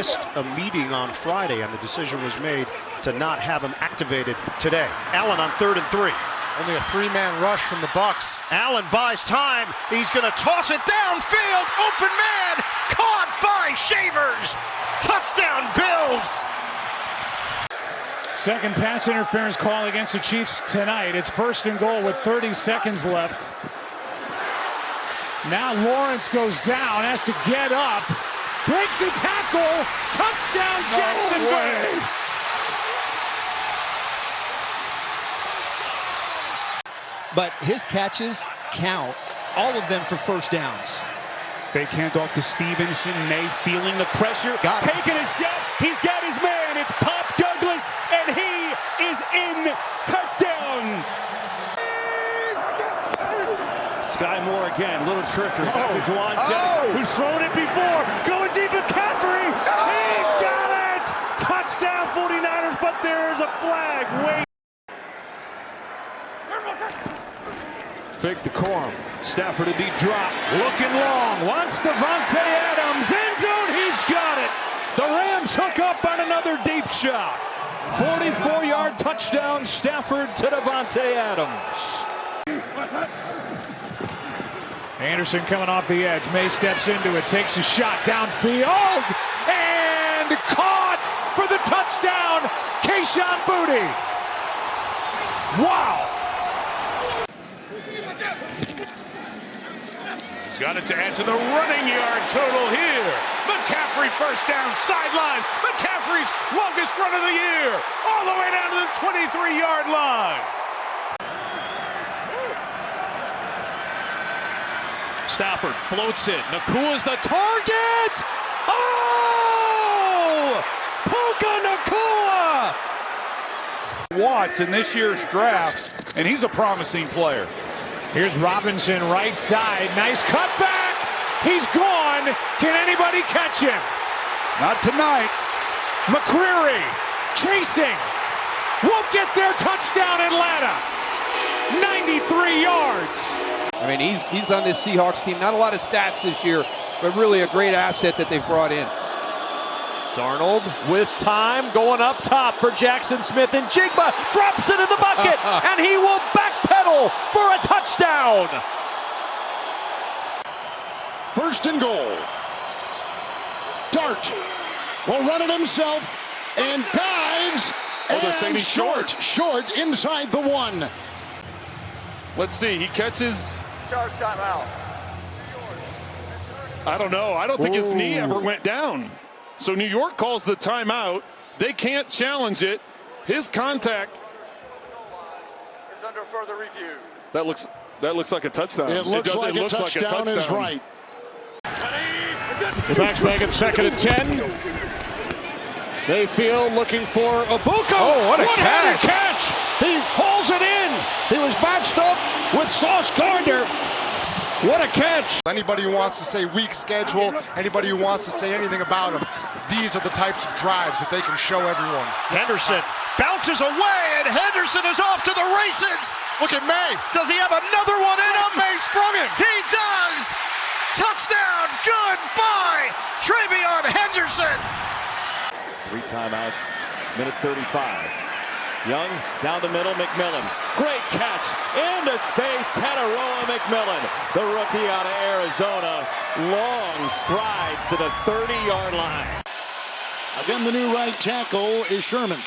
missed a meeting on Friday, and the decision was made to not have him activated today. Allen on 3rd and 3. Only a 3-man rush from the Bucs. Allen buys time. He's going to toss it downfield. Open man. Caught by Shavers. Touchdown, Bills. Second pass interference call against the Chiefs tonight. It's 1st and goal with 30 seconds left. Now Lawrence goes down, has to get up. Breaks a tackle. Touchdown, Jacksonville. But his catches count, all of them for first downs. Fake handoff to Stevenson. May feeling the pressure. Taking a shot. He's got his man. It's Pop Douglas, and he is in. Touchdown. Sky Moore again. Little trickery. Who's thrown it before. Going deep with McCaffrey. He's got it. Touchdown 49ers, but there's a flag. Wait. Fake decorum. Stafford a deep drop. Looking long. Wants Davante Adams. End zone. He's got it. The Rams hook up on another deep shot. 44-yard touchdown. Stafford to Davante Adams. Anderson coming off the edge. May steps into it. Takes a shot downfield. And caught for the touchdown. Kayshon Boutte. Wow. He's got it to add to the running yard total here. McCaffrey first down, sideline. McCaffrey's longest run of the year. All the way down to the 23-yard line. Stafford floats it. Nakua's the target. Oh! Puka Nacua! Watts in this year's draft, and he's a promising player. Here's Robinson, right side. Nice cutback. He's gone. Can anybody catch him? Not tonight. McCreary chasing. Won't get their touchdown, Atlanta. 93 yards. I mean, he's on this Seahawks team. Not a lot of stats this year, but really a great asset that they've brought in. Darnold with time going up top for Jackson Smith, and Jigba drops it in the bucket, and he will backpedal for a touchdown. 1st and goal. Dart will run it himself and dives. they're saying he's short inside the 1. Let's see. He catches. Charge timeout. I don't know. I don't think his knee ever went down. So New York calls the timeout. They can't challenge it. His contact Is under further review. That looks like a touchdown. It looks like a touchdown is right. The backs back at 2nd and 10. Mayfield looking for Ibuka. Oh, what a catch! He hauls it in. He was matched up with Sauce Gardner. What a catch. Anybody who wants to say weak schedule, anybody who wants to say anything about them, these are the types of drives that they can show everyone. Henderson bounces away, and Henderson is off to the races. Look at May. Does he have another one in him? May sprung him. He does. Touchdown. Goodbye, Travion Henderson. 3 timeouts. Minute 35. Young down the middle, McMillan. Great catch into space, Tataroa McMillan, the rookie out of Arizona. Long strides to the 30-yard line. Again, the new right tackle is Sherman.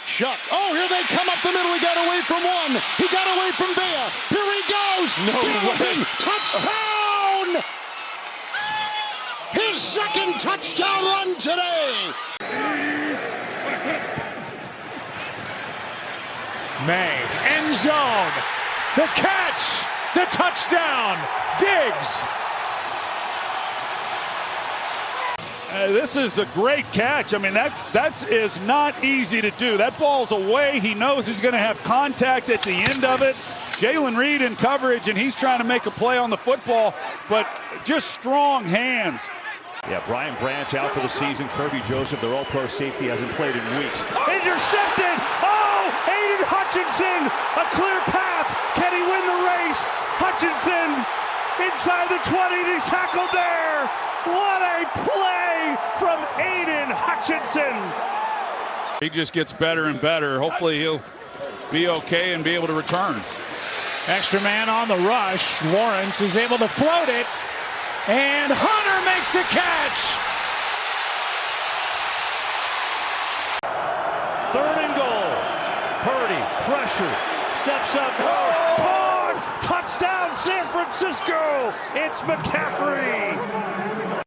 Shuck. Oh, here they come up the middle. He got away from one. He got away from there. Here he goes. No way. Touchdown! His 2nd touchdown run today. May, end zone, the catch, the touchdown, Diggs. This is a great catch. I mean, that is not easy to do. That ball's away. He knows he's going to have contact at the end of it. Jalen Reed in coverage, and he's trying to make a play on the football, but just strong hands. Yeah, Brian Branch out for the season. Kirby Joseph, their all-pro safety, hasn't played in weeks. Intercepted! Oh! Aiden Hutchinson! A clear path! Can he win the race? Hutchinson inside the 20. He's tackled there. What a play from Aiden Hutchinson. He just gets better and better. Hopefully he'll be okay and be able to return. Extra man on the rush. Lawrence is able to float it. And Hunter makes the catch. 3rd and goal. Purdy, pressure, steps up. Caught! Touchdown, San Francisco. It's McCaffrey.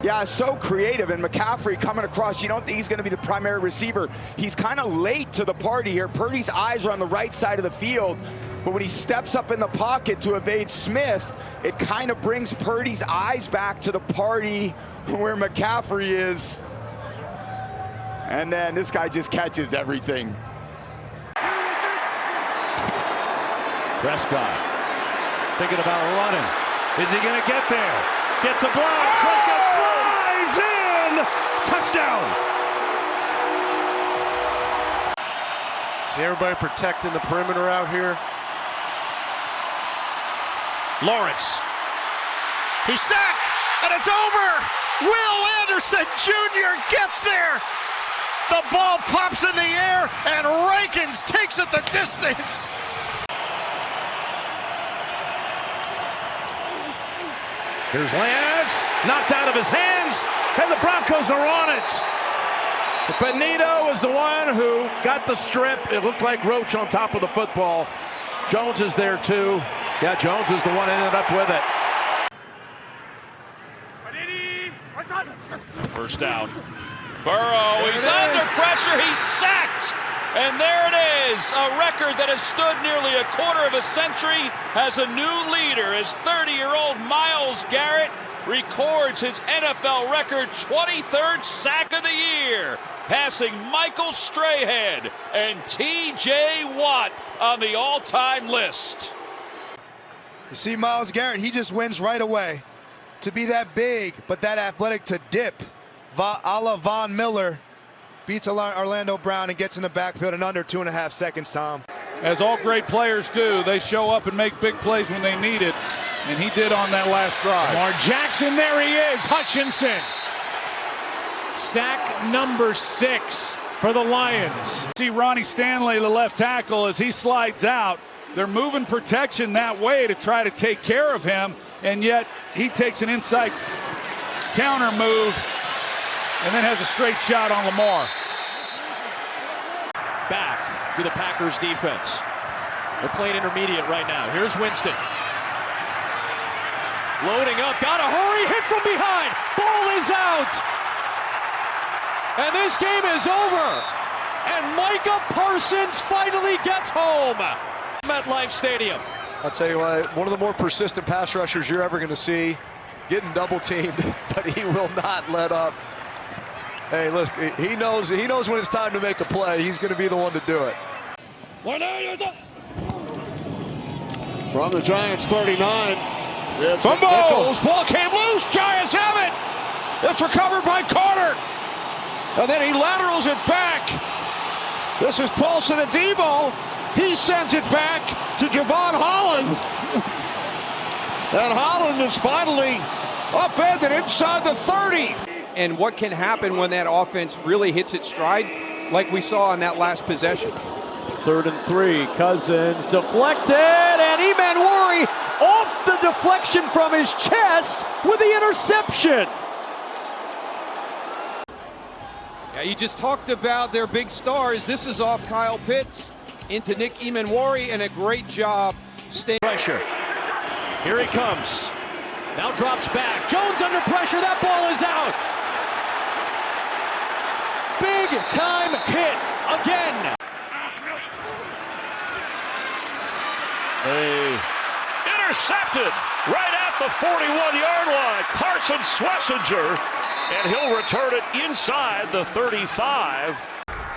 Yeah, so creative, and McCaffrey coming across. You don't think he's going to be the primary receiver. He's kind of late to the party here. Purdy's eyes are on the right side of the field, but when he steps up in the pocket to evade Smith, it kind of brings Purdy's eyes back to the party where McCaffrey is. And then this guy just catches everything. Prescott thinking about running. Is he going to get there? Gets a block. Prescott flies in. Touchdown. See everybody protecting the perimeter out here. Lawrence. He's sacked, and it's over. Will Anderson Jr. gets there. The ball pops in the air, and Rankins takes it the distance. Here's Lance, knocked out of his hands, and the Broncos are on it. Benito is the one who got the strip. It looked like Roach on top of the football. Jones is there too. Yeah, Jones is the one that ended up with it. First down. Burrow, he's under pressure, he's sacked. And there it is, a record that has stood nearly a quarter of a century has a new leader as 30-year-old Myles Garrett records his NFL record 23rd sack of the year, passing Michael Strahan and T.J. Watt on the all-time list. You see Myles Garrett, he just wins right away. To be that big, but that athletic to dip, a la Von Miller, beats Orlando Brown and gets in the backfield in under 2.5 seconds, Tom. As all great players do, they show up and make big plays when they need it, and he did on that last drive. Lamar Jackson, there he is, Hutchinson. Sack number 6 for the Lions. See Ronnie Stanley, the left tackle, as he slides out. They're moving protection that way to try to take care of him, and yet he takes an inside counter move and then has a straight shot on Lamar. Back to the Packers defense. They're playing intermediate right now. Here's Winston. Loading up, gotta hurry, hit from behind. Ball is out. And this game is over. And Micah Parsons finally gets home. MetLife Stadium. I'll tell you what, one of the more persistent pass rushers you're ever going to see, getting double teamed, but he will not let up. Hey, look, he knows when it's time to make a play. He's going to be the one to do it. From the Giants 39. Fumble! Ball came loose. Giants have it. It's recovered by Carter. And then he laterals it back. This is Paulson and Debo. He sends it back to Javon Holland. And Holland is finally upended inside the 30. And what can happen when that offense really hits its stride, like we saw on that last possession. 3rd and 3. Cousins deflected, and Emanwari off the deflection from his chest with the interception. Yeah, you just talked about their big stars. This is off Kyle Pitts into Nick Emanwari, and a great job staying. Pressure. Here he comes. Now drops back. Jones under pressure. That ball is out. Big time hit again. Intercepted right at the 41-yard line. Carson Schlesinger, and he'll return it inside the 35.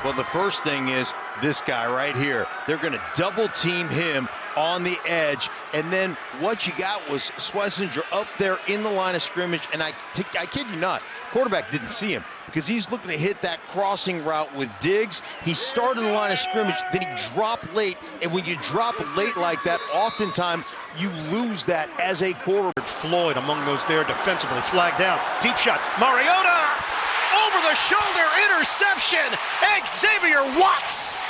Well, the first thing is this guy right here. They're going to double team him on the edge, and then what you got was Schlesinger up there in the line of scrimmage, and I kid you not, quarterback didn't see him because he's looking to hit that crossing route with Diggs. He started the line of scrimmage, then he dropped late. And when you drop late like that, oftentimes you lose that as a quarterback. Floyd among those there defensively. Flag down. Deep shot. Mariota! Over the shoulder interception. Xavier Watts